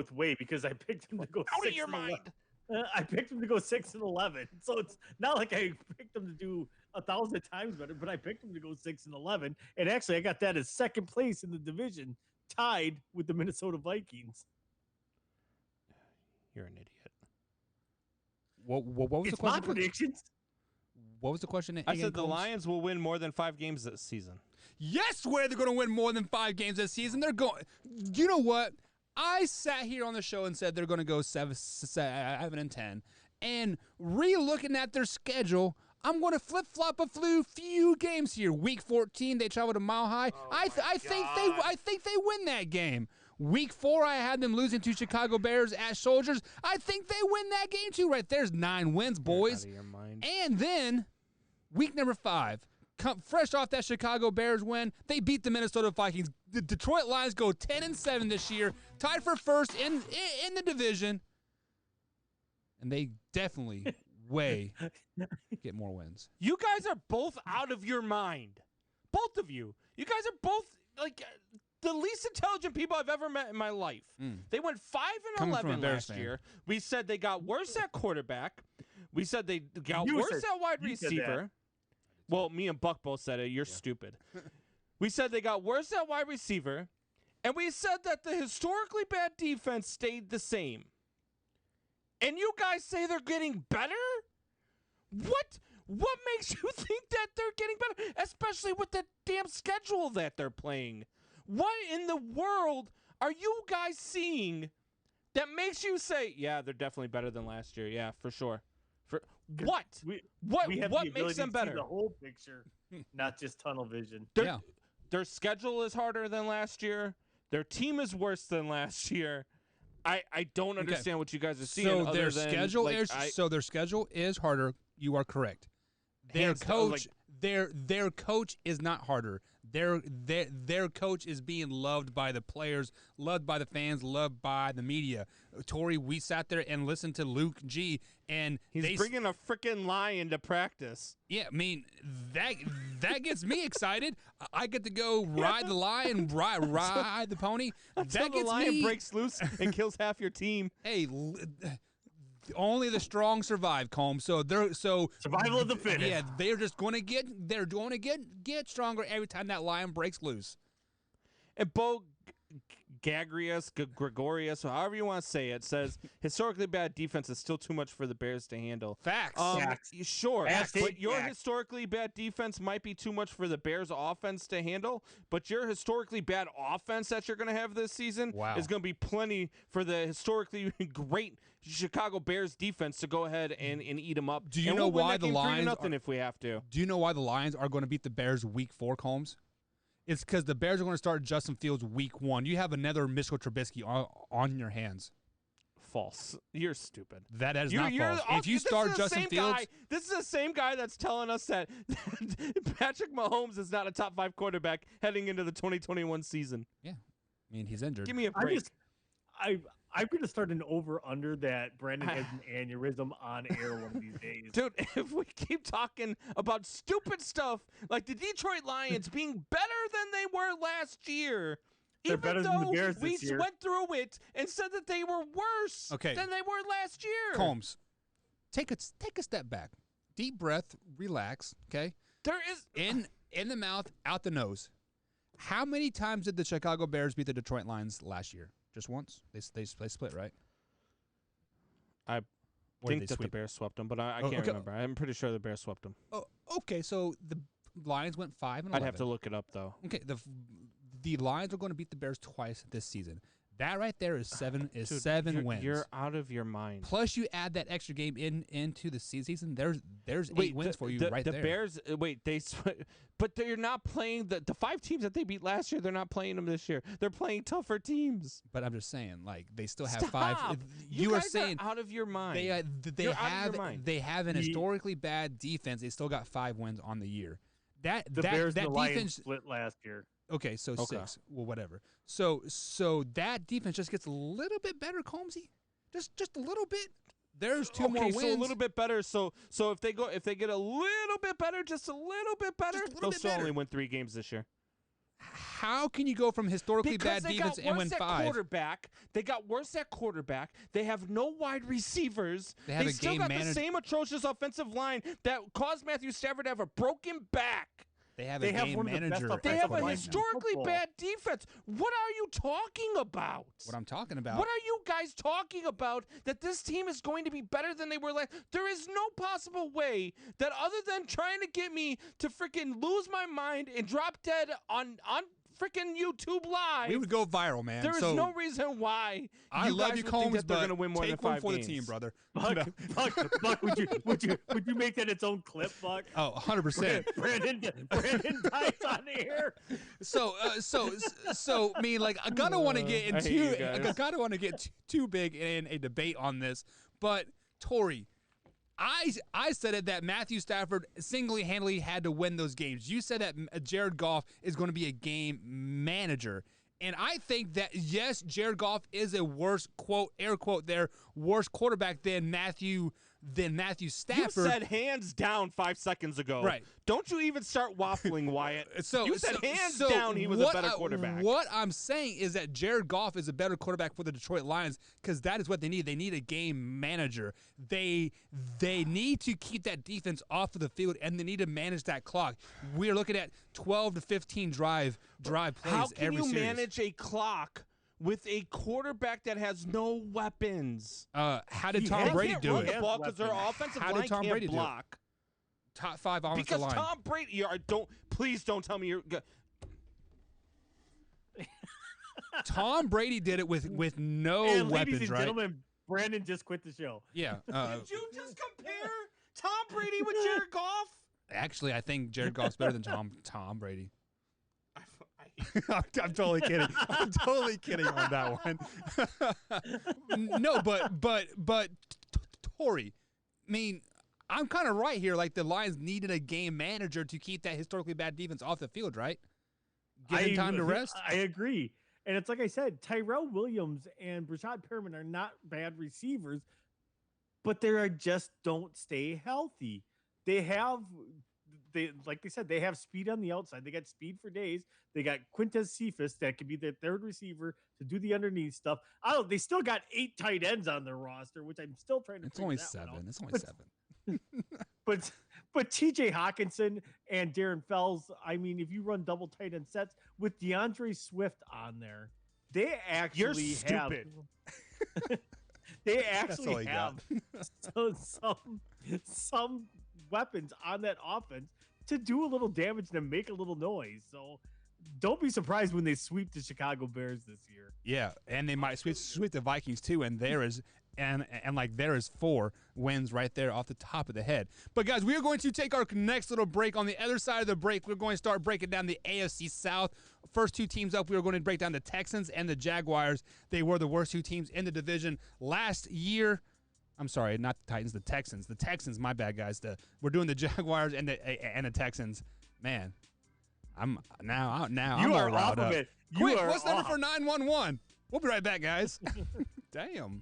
with way because I picked them to go Out of 6 your and mind. 11. I picked them to go 6-11. So it's not like I picked them to do 1,000 times better, but I picked them to go 6-11. And actually, I got that as second place in the division, tied with the Minnesota Vikings. You're an idiot. What was It's the question? my predictions. What was the question? I said the Lions will win more than 5 games this season. Yes, where they're going to win more than 5 games this season. They're going. You know what? I sat here on the show and said they're going to go 7-10, and re-looking at their schedule, I'm going to flip-flop a few games here. Week 14, they travel to Mile High. I think they win that game. Week 4, I had them losing to Chicago Bears at Soldiers. I think they win that game too. Right there's 9 wins, boys. Out of your mind. And then week number 5. Fresh off that Chicago Bears win, they beat the Minnesota Vikings. The Detroit Lions go 10-7 this year, tied for first in the division, and they definitely get more wins. You guys are both out of your mind. Both of you. You guys are both like the least intelligent people I've ever met in my life. They went 5-11 last year. We said they got worse at quarterback. We said they got worse at wide receiver. Well, me and Buck both said it. You're stupid. We said they got worse at wide receiver, and we said that the historically bad defense stayed the same. And you guys say they're getting better? What makes you think that they're getting better? Especially with the damn schedule that they're playing. What in the world are you guys seeing that makes you say, yeah, they're definitely better than last year? Yeah, for sure. What? What makes them better? See the whole picture, not just tunnel vision. Their schedule is harder than last year. Their team is worse than last year. I don't understand what you guys are seeing. So their schedule is harder. You are correct. Their coach is not harder. Their coach is being loved by the players, loved by the fans, loved by the media. Tori, we sat there and listened to Luke G, and he's bringing a freaking lion to practice. Yeah, I mean that gets me excited. I get to go ride the lion, ride the pony. Until the lion breaks loose and kills half your team. Hey. Only the strong survive, Combs. So survival of the fittest. Yeah, they're going to get stronger every time that lion breaks loose. And Bo Gregorius, however you want to say it, says historically bad defense is still too much for the Bears to handle. Facts. Sure, but your historically bad defense might be too much for the Bears offense to handle, but your historically bad offense that you're going to have this season is going to be plenty for the historically great Chicago Bears defense to go ahead and eat them up. Do you know why the Lions if we have to? Do you know why the Lions are going to beat the Bears week 4, Combs? It's because the Bears are going to start Justin Fields week 1. You have another Mitchell Trubisky on your hands. False. You're stupid. That is not false. If you start Justin Fields... This is the same guy that's telling us that Patrick Mahomes is not a top 5 quarterback heading into the 2021 season. Yeah. I mean, he's injured. Give me a break. I'm going to start an over-under that Brandon has an aneurysm on air one of these days. Dude, if we keep talking about stupid stuff like the Detroit Lions being better than they were last year, even though we went through it and said that they were worse than they were last year. Combs, take a step back. Deep breath, relax, okay? There is... In the mouth, out the nose. How many times did the Chicago Bears beat the Detroit Lions last year? Just once? They split, right? I think that the Bears swept them, but I can't remember. I'm pretty sure the Bears swept them. Oh, okay, so the Lions went 5-11. I'd have to look it up, though. Okay, the Lions are going to beat the Bears twice this season. That right there is seven wins. You're out of your mind. Plus, you add that extra game into the season. There's 8 wins for you right there. The Bears, but they're not playing the 5 teams that they beat last year. They're not playing them this year. They're playing tougher teams. But I'm just saying, like they still have Stop. 5. You guys are saying out of your mind. They have an historically bad defense. They still got 5 wins on the year. The Bears and the Lions split last year. Okay, so 6. Well, whatever. So that defense just gets a little bit better, Combsy. Just a little bit. There's 2 more wins. So a little bit better. So if they get a little bit better, just a little bit better, they'll still only win 3 games this year. How can you go from historically bad defense and win 5? They got worse at quarterback. They have no wide receivers. They have a still game got manager. the same atrocious offensive line that caused Matthew Stafford to have a broken back. They have a game manager. They have a historically bad defense. What are you talking about? What I'm talking about. What are you guys talking about that this team is going to be better than they were last? There is no possible way that other than trying to get me to freaking lose my mind and drop dead on freaking YouTube Live. We would go viral, man. There is no reason why I love you, Combs, that they're going to win more than 5 take one for games. the team, brother. Buck, would you make that its own clip, Buck? Oh, 100%. Brandon dies on the air. So, I mean, like, I gotta want to get too big in a debate on this, but Tori, I said it that Matthew Stafford single-handedly had to win those games. You said that Jared Goff is going to be a game manager. And I think that, yes, Jared Goff is a worse, quote, air quote there, worse quarterback than Matthew Stafford. You said hands down 5 seconds ago. Right. Don't you even start waffling, Wyatt. You said hands down he was a better quarterback. What I'm saying is that Jared Goff is a better quarterback for the Detroit Lions because that is what they need. They need a game manager. They need to keep that defense off of the field, and they need to manage that clock. We're looking at 12 to 15 drive plays every series. How can you manage a clock with a quarterback that has no weapons? How did Tom Brady do it? Because their offensive line can't block. Top 5 offensive line. Because Tom Brady, please don't tell me you're. Tom Brady did it with no and weapons, ladies and right? Gentlemen, Brandon just quit the show. Yeah. Did you just compare Tom Brady with Jared Goff? Actually, I think Jared Goff's better than Tom Brady. I'm totally kidding. I'm totally kidding on that one. No, but Tori, I mean, I'm kind of right here. Like the Lions needed a game manager to keep that historically bad defense off the field, right? Give him time to rest. I agree. And it's like I said, Tyrell Williams and Brashad Perriman are not bad receivers, but they just don't stay healthy. They like they said, they have speed on the outside. They got speed for days. They got Quintez Cephas that could be the third receiver to do the underneath stuff. They still got 8 tight ends on their roster, which I'm still trying to. It's only 7. It's only 7. But TJ Hawkinson and Darren Fells, I mean, if you run double tight end sets with DeAndre Swift on there, they actually have. They actually have some weapons on that offense to do a little damage and make a little noise. So don't be surprised when they sweep the Chicago Bears this year. Yeah, and they might sweep the Vikings too, and there is 4 wins right there off the top of the head. But guys, we are going to take our next little break. On the other side of the break, we're going to start breaking down the AFC South. First 2 teams up, we are going to break down the Texans and the Jaguars. They were the worst 2 teams in the division last year. I'm sorry, not the Titans, the Texans. The Texans, my bad, guys. We're doing the Jaguars and the Texans. Man, I'm now you I'm are all off riled of up. it. Quick, what's number for 911? We'll be right back, guys. Damn.